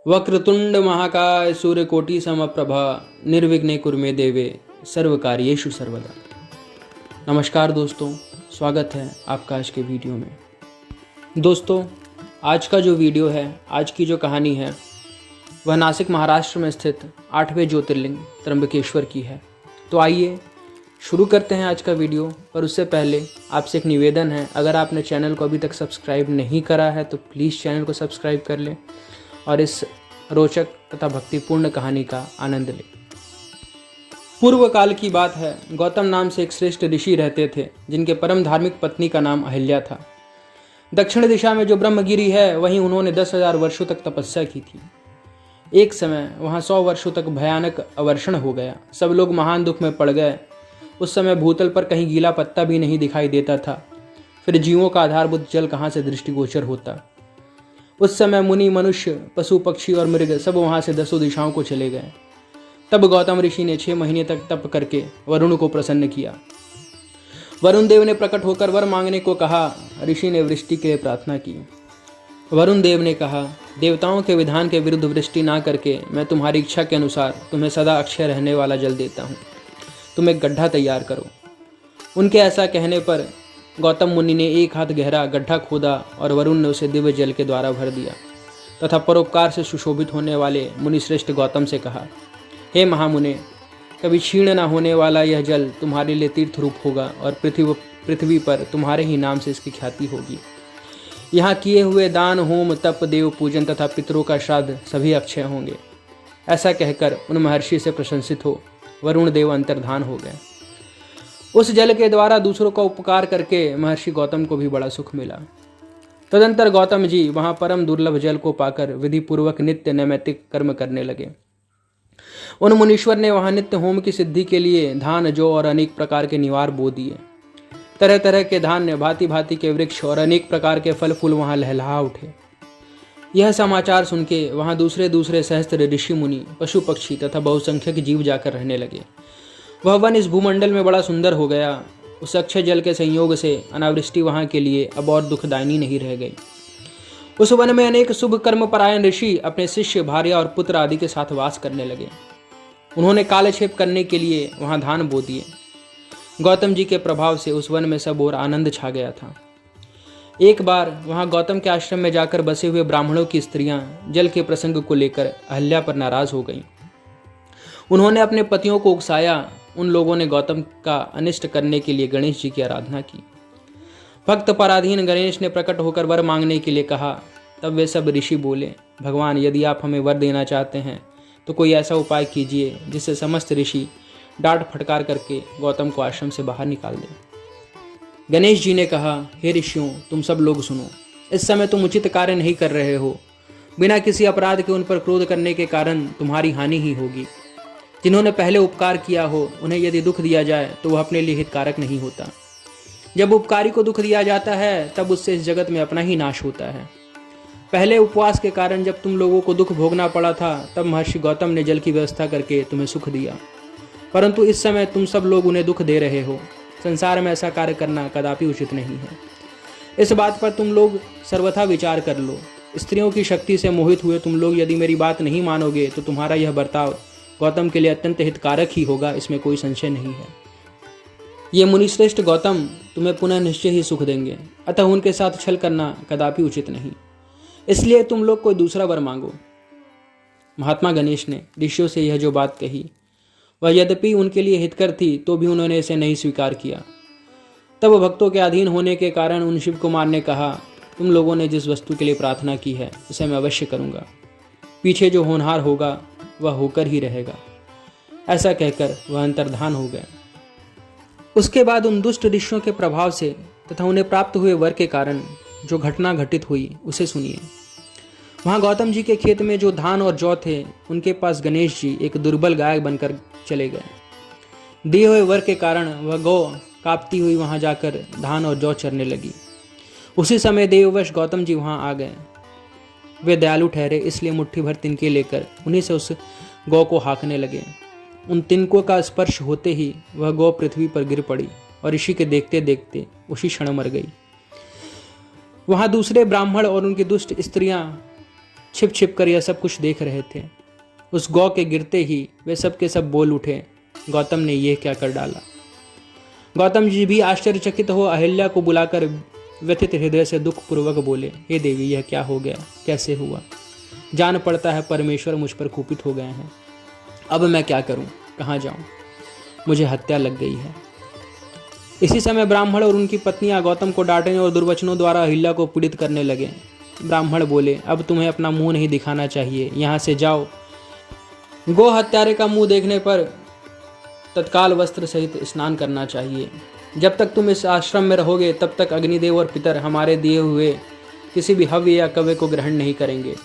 वक्रतुंड महाकाय सूर्यकोटि समप्रभा निर्विघ्ने कुरु मे देवे सर्वकार्येषु सर्वदा। नमस्कार दोस्तों, स्वागत है आपका आज के वीडियो में। दोस्तों, आज का जो वीडियो है, आज की जो कहानी है, वह नासिक महाराष्ट्र में स्थित 8वें ज्योतिर्लिंग त्र्यंबकेश्वर की है। तो आइए शुरू करते हैं आज का वीडियो। पर उससे पहले आपसे एक निवेदन है, अगर आपने चैनल को अभी तक सब्सक्राइब नहीं करा है तो प्लीज़ चैनल को सब्सक्राइब कर लें और इस रोचक तथा भक्तिपूर्ण कहानी का आनंद लें। पूर्व काल की बात है, गौतम नाम से एक श्रेष्ठ ऋषि रहते थे जिनके परम धार्मिक पत्नी का नाम अहिल्या था। दक्षिण दिशा में जो ब्रह्मगिरी है, वहीं उन्होंने 10,000 वर्षों तक तपस्या की थी। एक समय वहां 100 वर्षों तक भयानक अवर्षण हो गया। सब लोग महान दुख में पड़ गए। उस समय भूतल पर कहीं गीला पत्ता भी नहीं दिखाई देता था। फिर जीवों का आधारभूत जल कहाँ से दृष्टिगोचर होता। उस समय मुनि, मनुष्य, पशु, पक्षी और मृग सब वहां से 10 दिशाओं को चले गए। तब गौतम ऋषि ने 6 महीने तक तप करके वरुण को प्रसन्न किया। वरुण देव ने प्रकट होकर वर मांगने को कहा। ऋषि ने वृष्टि के लिए प्रार्थना की। वरुण देव ने कहा, देवताओं के विधान के विरुद्ध वृष्टि ना करके मैं तुम्हारी इच्छा के अनुसार तुम्हें सदा अक्षय रहने वाला जल देता हूँ। तुम एक गड्ढा तैयार करो। उनके ऐसा कहने पर गौतम मुनि ने 1 हाथ गहरा गड्ढा खोदा और वरुण ने उसे दिव्य जल के द्वारा भर दिया तथा परोपकार से सुशोभित होने वाले मुनि श्रेष्ठ गौतम से कहा, हे महामुने, कभी क्षीण न होने वाला यह जल तुम्हारे लिए तीर्थ रूप होगा और पृथ्वी पर तुम्हारे ही नाम से इसकी ख्याति होगी। यहाँ किए हुए दान, होम, तप, देव पूजन तथा पितरों का श्राद्ध सभी अक्षय होंगे। ऐसा कहकर उन महर्षि से प्रशंसित हो वरुण देव अंतर्धान हो गए। उस जल के द्वारा दूसरों का उपकार करके महर्षि गौतम को भी बड़ा सुख मिला। तदंतर गौतम जी वहां परम दुर्लभ जल को पाकर विधि पूर्वक नित्य नैमित्तिक कर्म करने लगे। उन मुनीश्वर ने वहां नित्य होम की सिद्धि के लिए धान, जौ और अनेक प्रकार के निवार बो दिए। तरह तरह के धान्य, भांति भांति के वृक्ष और अनेक प्रकार के फल फूल वहां लहलहा उठे। यह समाचार सुन के वहां दूसरे दूसरे सहस्त्र ऋषि मुनि, पशु पक्षी तथा बहुसंख्यक जीव जाकर रहने लगे। वह वन इस भूमंडल में बड़ा सुंदर हो गया। उस अक्षय जल के संयोग से अनावृष्टि वहां के लिए अब और दुखदायिनी नहीं रह गई। उस वन में अनेक शुभ कर्म परायण ऋषि अपने शिष्य, भार्या और पुत्र आदि के साथ वास करने लगे। उन्होंने कालक्षेप करने के लिए वहां धान बो दिए। गौतम जी के प्रभाव से उस वन में सब और आनंद छा गया था। एक बार वहां गौतम के आश्रम में जाकर बसे हुए ब्राह्मणों की स्त्रियां जल के प्रसंग को लेकर अहिल्या पर नाराज हो गईं। उन्होंने अपने पतियों को उकसाया। उन लोगों ने गौतम का अनिष्ट करने के लिए गणेश जी की आराधना की। भक्त पराधीन गणेश ने प्रकट होकर वर मांगने के लिए कहा। तब वे सब ऋषि बोले, भगवान, यदि आप हमें वर देना चाहते हैं तो कोई ऐसा उपाय कीजिए जिससे समस्त ऋषि डांट फटकार करके गौतम को आश्रम से बाहर निकाल दें। गणेश जी ने कहा, हे ऋषियों, तुम सब लोग सुनो। इस समय तुम उचित कार्य नहीं कर रहे हो। बिना किसी अपराध के उन पर क्रोध करने के कारण तुम्हारी हानि ही होगी। जिन्होंने पहले उपकार किया हो, उन्हें यदि दुख दिया जाए तो वह अपने लिए हितकारक नहीं होता। जब उपकारी को दुख दिया जाता है तब उससे इस जगत में अपना ही नाश होता है। पहले उपवास के कारण जब तुम लोगों को दुख भोगना पड़ा था, तब महर्षि गौतम ने जल की व्यवस्था करके तुम्हें सुख दिया, परंतु इस समय तुम सब लोग उन्हें दुख दे रहे हो। संसार में ऐसा कार्य करना कदापि उचित नहीं है। इस बात पर तुम लोग सर्वथा विचार कर लो। स्त्रियों की शक्ति से मोहित हुए तुम लोग यदि मेरी बात नहीं मानोगे तो तुम्हारा यह बर्ताव गौतम के लिए अत्यंत हितकारक ही होगा, इसमें कोई संशय नहीं है। ये मुनिश्रेष्ठ गौतम तुम्हें पुनः निश्चय ही सुख देंगे, अतः उनके साथ छल करना कदापि उचित नहीं। इसलिए तुम लोग कोई दूसरा वर मांगो। महात्मा गणेश ने ऋषियों से यह जो बात कही, वह यद्यपि उनके लिए हितकर थी तो भी उन्होंने इसे नहीं स्वीकार किया। तब भक्तों के अधीन होने के कारण उन शिव कुमार ने कहा, तुम लोगों ने जिस वस्तु के लिए प्रार्थना की है उसे मैं अवश्य करूँगा। पीछे जो होनहार होगा वह होकर ही रहेगा। ऐसा कहकर वह अंतर्धान हो गए। उसके बाद उन दुष्ट ऋषियों के प्रभाव से तथा उन्हें प्राप्त हुए वर के कारण जो घटना घटित हुई उसे सुनिए। वहाँ गौतम जी के खेत में जो धान और जौ थे, उनके पास गणेश जी एक दुर्बल गाय बनकर चले गए। दिए हुए वर के कारण वह गौ कांपती हुई वहाँ जाकर धान और जौ चरने लगी। उसी समय देववश गौतम जी वहाँ आ गए। वे दयालु ठहरे, इसलिए मुट्ठी भर तिनके लेकर उन्हीं से उस गौ को हाँकने लगे। उन तिनकों का स्पर्श होते ही वह गौ पृथ्वी पर गिर पड़ी और ऋषि के देखते देखते उसी क्षण मर गई। वहां दूसरे ब्राह्मण और उनकी दुष्ट स्त्रियां छिप छिप कर यह सब कुछ देख रहे थे। उस गौ के गिरते ही वे सब के सब बोल उठे, गौतम ने यह क्या कर डाला। गौतम जी भी आश्चर्यचकित हो अहिल्या को बुलाकर व्यथित हृदय से दुखपूर्वक बोले, हे देवी, यह क्या हो गया, कैसे हुआ। जान पड़ता है परमेश्वर मुझ पर कुपित हो गए हैं। अब मैं क्या करूं, कहाँ जाऊं, मुझे हत्या लग गई है। इसी समय ब्राह्मण और उनकी पत्नियां गौतम को डांटने और दुर्वचनों द्वारा अहिल्या को पीड़ित करने लगे। ब्राह्मण बोले, अब तुम्हें अपना मुंह नहीं दिखाना चाहिए, यहाँ से जाओ। गो हत्यारे का मुंह देखने पर तत्काल वस्त्र सहित स्नान करना चाहिए। जब तक तुम इस आश्रम में रहोगे तब तक अग्निदेव और पितर हमारे दिए हुए किसी भी हव्य या कव्य को ग्रहण नहीं करेंगे।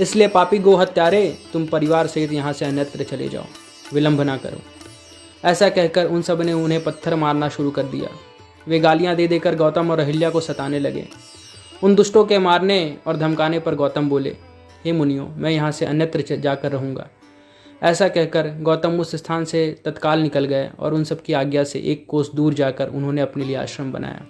इसलिए पापी गो हत्यारे, तुम परिवार सहित यहाँ से अन्यत्र चले जाओ, विलंब ना करो। ऐसा कहकर उन सब ने उन्हें पत्थर मारना शुरू कर दिया। वे गालियां दे देकर गौतम और अहिल्या को सताने लगे। उन दुष्टों के मारने और धमकाने पर गौतम बोले, हे मुनियों, मैं यहाँ से अन्यत्र जाकर रहूँगा। ऐसा कहकर गौतम उस स्थान से तत्काल निकल गए और उन सब की आज्ञा से एक कोस दूर जाकर उन्होंने अपने लिए आश्रम बनाया।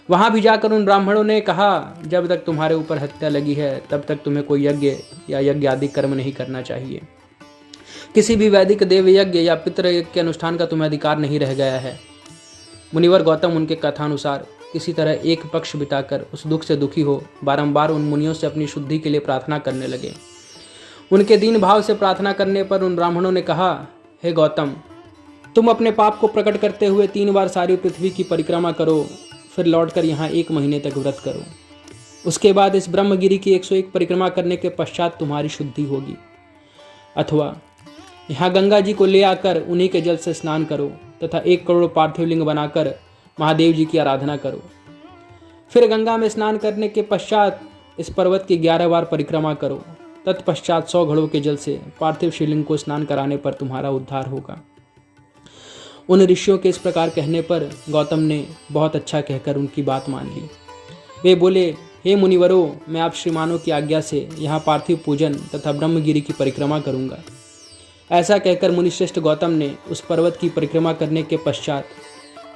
वहाँ भी जाकर उन ब्राह्मणों ने कहा, जब तक तुम्हारे ऊपर हत्या लगी है तब तक तुम्हें कोई यज्ञ या यज्ञ आदि कर्म नहीं करना चाहिए। किसी भी वैदिक देव यज्ञ या पितृ यज्ञ के अनुष्ठान का तुम्हें अधिकार नहीं रह गया है। मुनिवर गौतम उनके कथानुसार किसी तरह एक पक्ष बिताकर उस दुख से दुखी हो बारंबार उन मुनियों से अपनी शुद्धि के लिए प्रार्थना करने लगे। उनके दीन भाव से प्रार्थना करने पर उन ब्राह्मणों ने कहा, हे गौतम, तुम अपने पाप को प्रकट करते हुए 3 बार सारी पृथ्वी की परिक्रमा करो, फिर लौटकर यहाँ 1 महीने तक व्रत करो। उसके बाद इस ब्रह्मगिरी की 101 परिक्रमा करने के पश्चात तुम्हारी शुद्धि होगी। अथवा यहाँ गंगा जी को ले आकर उन्हीं के जल से स्नान करो तथा 1 करोड़ पार्थिव लिंग बनाकर महादेव जी की आराधना करो। फिर गंगा में स्नान करने के पश्चात इस पर्वत की 11 बार परिक्रमा करो। तत्पश्चात 100 घड़ों के जल से पार्थिव शिवलिंग को स्नान कराने पर तुम्हारा उद्धार होगा। उन ऋषियों के इस प्रकार कहने पर गौतम ने बहुत अच्छा कहकर उनकी बात मान ली। वे बोले, हे मुनिवरों, मैं आप श्रीमानों की आज्ञा से यहाँ पार्थिव पूजन तथा ब्रह्मगिरी की परिक्रमा करूँगा। ऐसा कहकर मुनिश्रेष्ठ गौतम ने उस पर्वत की परिक्रमा करने के पश्चात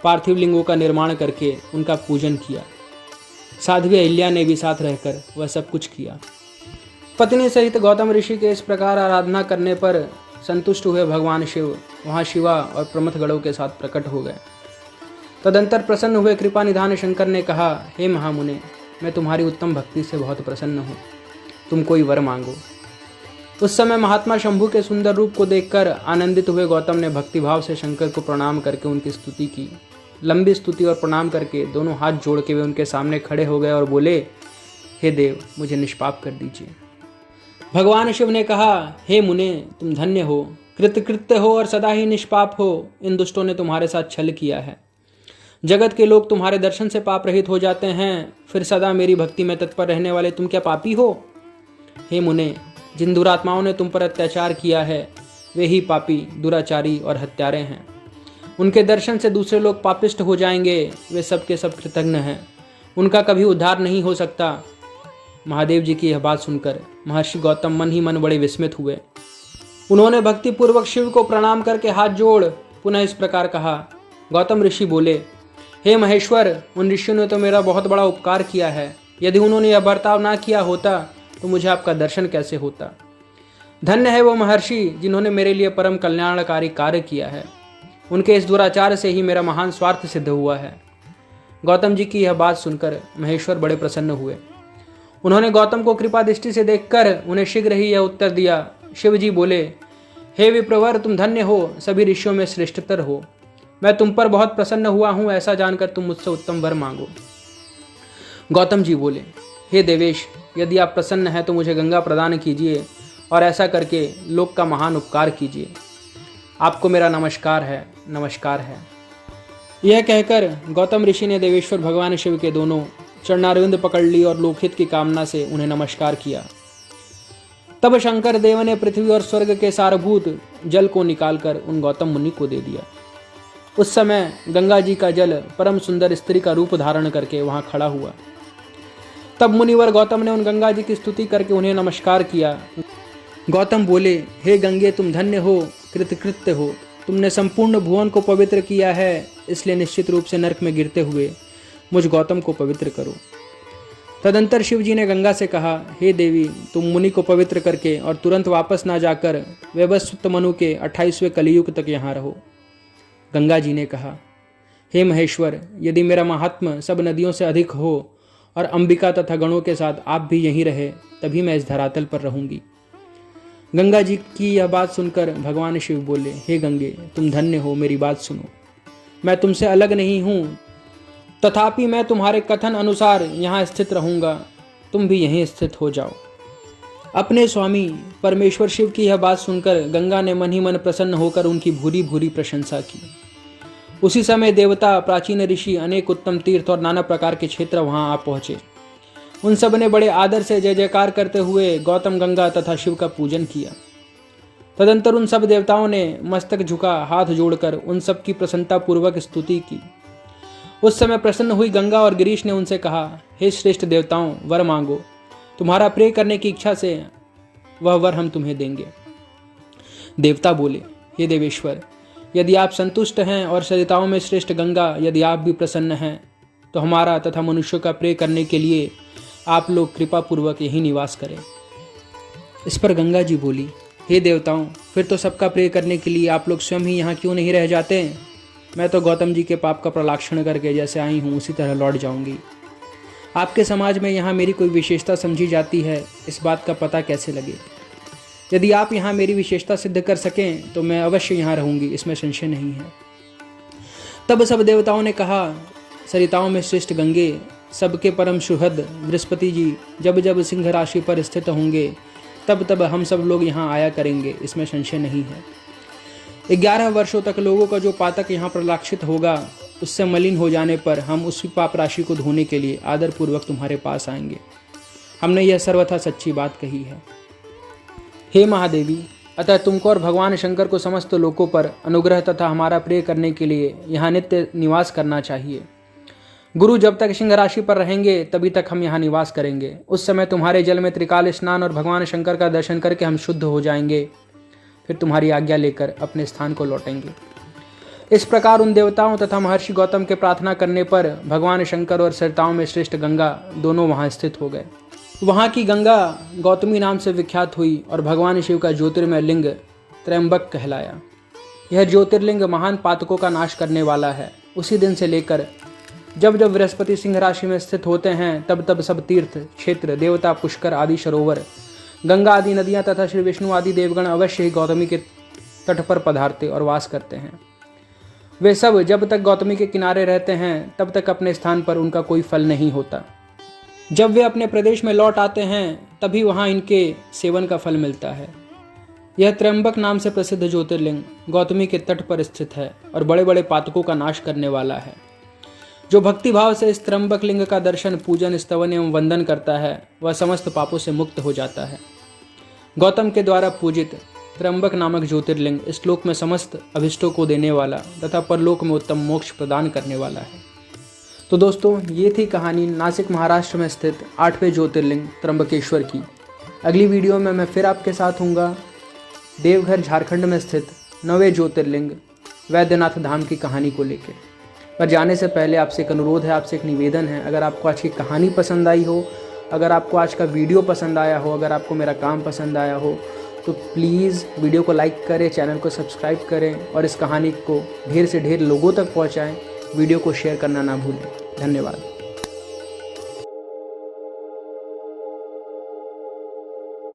पार्थिव लिंगों का निर्माण करके उनका पूजन किया। साध्वी अहिल्या ने भी साथ रहकर वह सब कुछ किया। पत्नी सहित गौतम ऋषि के इस प्रकार आराधना करने पर संतुष्ट हुए भगवान शिव वहाँ शिवा और प्रमथ गणों के साथ प्रकट हो गए। तदंतर प्रसन्न हुए कृपा निधान शंकर ने कहा, हे महामुने, मैं तुम्हारी उत्तम भक्ति से बहुत प्रसन्न हूँ, तुम कोई वर मांगो। उस समय महात्मा शंभु के सुंदर रूप को देखकर आनंदित हुए गौतम ने भक्तिभाव से शंकर को प्रणाम करके उनकी स्तुति की। लंबी स्तुति और प्रणाम करके दोनों हाथ जोड़ के वे उनके सामने खड़े हो गए और बोले, हे देव, मुझे निष्पाप कर दीजिए। भगवान शिव ने कहा, हे मुने, तुम धन्य हो, कृतकृत्य हो और सदा ही निष्पाप हो। इन दुष्टों ने तुम्हारे साथ छल किया है। जगत के लोग तुम्हारे दर्शन से पाप रहित हो जाते हैं, फिर सदा मेरी भक्ति में तत्पर रहने वाले तुम क्या पापी हो? हे मुने, जिन दुरात्माओं ने तुम पर अत्याचार किया है वे ही पापी, दुराचारी और हत्यारे हैं। उनके दर्शन से दूसरे लोग पापिष्ट हो जाएंगे। वे सब के सब कृतज्ञ हैं, उनका कभी उद्धार नहीं हो सकता। महादेव जी की यह बात सुनकर महर्षि गौतम मन ही मन बड़े विस्मित हुए। उन्होंने भक्तिपूर्वक शिव को प्रणाम करके हाथ जोड़ पुनः इस प्रकार कहा। गौतम ऋषि बोले, हे महेश्वर, उन ऋषियों ने तो मेरा बहुत बड़ा उपकार किया है। यदि उन्होंने यह बर्ताव ना किया होता तो मुझे आपका दर्शन कैसे होता। धन्य है वो महर्षि जिन्होंने मेरे लिए परम कल्याणकारी कार्य किया है। उनके इस दुराचार से ही मेरा महान स्वार्थ सिद्ध हुआ है। गौतम जी की यह बात सुनकर महेश्वर बड़े प्रसन्न हुए। उन्होंने गौतम को कृपा दृष्टि से देखकर उन्हें शीघ्र ही यह उत्तर दिया। शिव जी बोले, हे विप्रवर, तुम धन्य हो, सभी ऋषियों में श्रेष्ठतर हो। मैं तुम पर बहुत प्रसन्न हुआ हूँ, ऐसा जानकर तुम मुझसे उत्तम वर मांगो। गौतम जी बोले, हे देवेश, यदि आप प्रसन्न हैं तो मुझे गंगा प्रदान कीजिए और ऐसा करके लोक का महान उपकार कीजिए। आपको मेरा नमस्कार है, नमस्कार है। यह कहकर गौतम ऋषि ने देवेश्वर भगवान शिव के दोनों चरणारविंद पकड़ ली और लोकहित की कामना से उन्हें नमस्कार किया। तब शंकर देव ने पृथ्वी और स्वर्ग के सारभूत जल को निकालकर उन गौतम मुनि को दे दिया। उस समय गंगा जी का जल परम सुंदर स्त्री का रूप धारण करके वहां खड़ा हुआ। तब मुनिवर गौतम ने उन गंगा जी की स्तुति करके उन्हें नमस्कार किया। गौतम बोले, हे गंगे, तुम धन्य हो, कृतकृत्य हो। तुमने संपूर्ण भुवन को पवित्र किया है, इसलिए निश्चित रूप से नरक में गिरते हुए मुझ गौतम को पवित्र करो। तदंतर शिव जी ने गंगा से कहा, हे देवी, तुम मुनि को पवित्र करके और तुरंत वापस ना जाकर वैवस्वत मनु के 28वें कलियुग तक यहाँ रहो। गंगा जी ने कहा, हे महेश्वर, यदि मेरा महात्म सब नदियों से अधिक हो और अंबिका तथा गणों के साथ आप भी यहीं रहे, तभी मैं इस धरातल पर रहूंगी। गंगा जी की यह बात सुनकर भगवान शिव बोले, हे गंगे, तुम धन्य हो, मेरी बात सुनो। मैं तुमसे अलग नहीं हूँ, तथापि मैं तुम्हारे कथन अनुसार यहाँ स्थित रहूंगा, तुम भी यहीं स्थित हो जाओ। अपने स्वामी परमेश्वर शिव की यह बात सुनकर गंगा ने मन ही मन प्रसन्न होकर उनकी भूरी भूरी प्रशंसा की। उसी समय देवता, प्राचीन ऋषि, अनेक उत्तम तीर्थ और नाना प्रकार के क्षेत्र वहां आ पहुंचे। उन सब ने बड़े आदर से जय जयकार करते हुए गौतम, गंगा तथा शिव का पूजन किया। तदंतर उन सब देवताओं ने मस्तक झुका, हाथ जोड़कर उन सब की प्रसन्नता पूर्वक स्तुति की। उस समय प्रसन्न हुई गंगा और गिरीश ने उनसे कहा, हे श्रेष्ठ देवताओं, वर मांगो, तुम्हारा प्रेय करने की इच्छा से वह वर हम तुम्हें देंगे। देवता बोले, हे देवेश्वर, यदि आप संतुष्ट हैं और सरिताओं में श्रेष्ठ गंगा, यदि आप भी प्रसन्न हैं, तो हमारा तथा मनुष्यों का प्रेय करने के लिए आप लोग कृपा पूर्वक यही निवास करें। इस पर गंगा जी बोली, हे देवताओं, फिर तो सबका प्रेय करने के लिए आप लोग स्वयं ही यहाँ क्यों नहीं रह जाते? मैं तो गौतम जी के पाप का प्रलाक्षण करके जैसे आई हूँ उसी तरह लौट जाऊंगी। आपके समाज में यहाँ मेरी कोई विशेषता समझी जाती है, इस बात का पता कैसे लगे? यदि आप यहाँ मेरी विशेषता सिद्ध कर सकें तो मैं अवश्य यहाँ रहूंगी, इसमें संशय नहीं है। तब सब देवताओं ने कहा, सरिताओं में श्रेष्ठ गंगे, सबके परम सुहृद बृहस्पति जी जब जब सिंह राशि पर स्थित होंगे तब तब हम सब लोग यहाँ आया करेंगे, इसमें संशय नहीं है। 11 वर्षों तक लोगों का जो पातक यहाँ प्रलाक्षित होगा, उससे मलिन हो जाने पर हम उसी पाप राशि को धोने के लिए आदर पूर्वक तुम्हारे पास आएंगे। हमने यह सर्वथा सच्ची बात कही है। हे महादेवी, अतः तुमको और भगवान शंकर को समस्त लोकों पर अनुग्रह तथा हमारा प्रेय करने के लिए यहाँ नित्य निवास करना चाहिए। गुरु जब तक सिंह राशि पर रहेंगे तभी तक हम यहाँ निवास करेंगे। उस समय तुम्हारे जल में त्रिकाल स्नान और भगवान शंकर का दर्शन करके हम शुद्ध हो जाएंगे, फिर तुम्हारी आज्ञा लेकर अपने स्थान को लौटेंगे। इस प्रकार उन देवताओं तथा महर्षि गौतम के प्रार्थना करने पर भगवान शंकर और सरिताओं में श्रेष्ठ गंगा दोनों वहाँ स्थित हो गए। वहाँ की गंगा गौतमी नाम से विख्यात हुई और भगवान शिव का ज्योतिर्मय लिंग त्रयंबक कहलाया। यह ज्योतिर्लिंग महान पातकों का नाश करने वाला है। उसी दिन से लेकर जब जब बृहस्पति सिंह राशि में स्थित होते हैं तब तब सब तीर्थ क्षेत्र, देवता, पुष्कर आदि सरोवर, गंगा आदि नदियां तथा श्री विष्णु आदि देवगण अवश्य ही गौतमी के तट पर पधारते और वास करते हैं। वे सब जब तक गौतमी के किनारे रहते हैं तब तक अपने स्थान पर उनका कोई फल नहीं होता। जब वे अपने प्रदेश में लौट आते हैं तभी वहाँ इनके सेवन का फल मिलता है। यह त्रयंबक नाम से प्रसिद्ध ज्योतिर्लिंग गौतमी के तट पर स्थित है और बड़े बड़े पातकों का नाश करने वाला है। जो भक्ति भाव से इस त्रयंबक लिंग का दर्शन, पूजन, स्तवन एवं वंदन करता है वह समस्त पापों से मुक्त हो जाता है। गौतम के द्वारा पूजित त्रयंबक नामक ज्योतिर्लिंग इस लोक में समस्त अभिष्टों को देने वाला तथा परलोक में उत्तम मोक्ष प्रदान करने वाला है। तो दोस्तों, ये थी कहानी नासिक महाराष्ट्र में स्थित 8वें ज्योतिर्लिंग त्र्यंबकेश्वर की। अगली वीडियो में मैं फिर आपके साथ हूँगा देवघर झारखंड में स्थित 9वें ज्योतिर्लिंग वैद्यनाथ धाम की कहानी को लेकर। पर जाने से पहले आपसे एक अनुरोध है, आपसे एक निवेदन है, अगर आपको आज की कहानी पसंद आई हो, अगर आपको आज का वीडियो पसंद आया हो, अगर आपको मेरा काम पसंद आया हो, तो प्लीज़ वीडियो को लाइक करें, चैनल को सब्सक्राइब करें और इस कहानी को ढेर से ढेर लोगों तक पहुंचाएं। वीडियो को शेयर करना ना भूलें। धन्यवाद।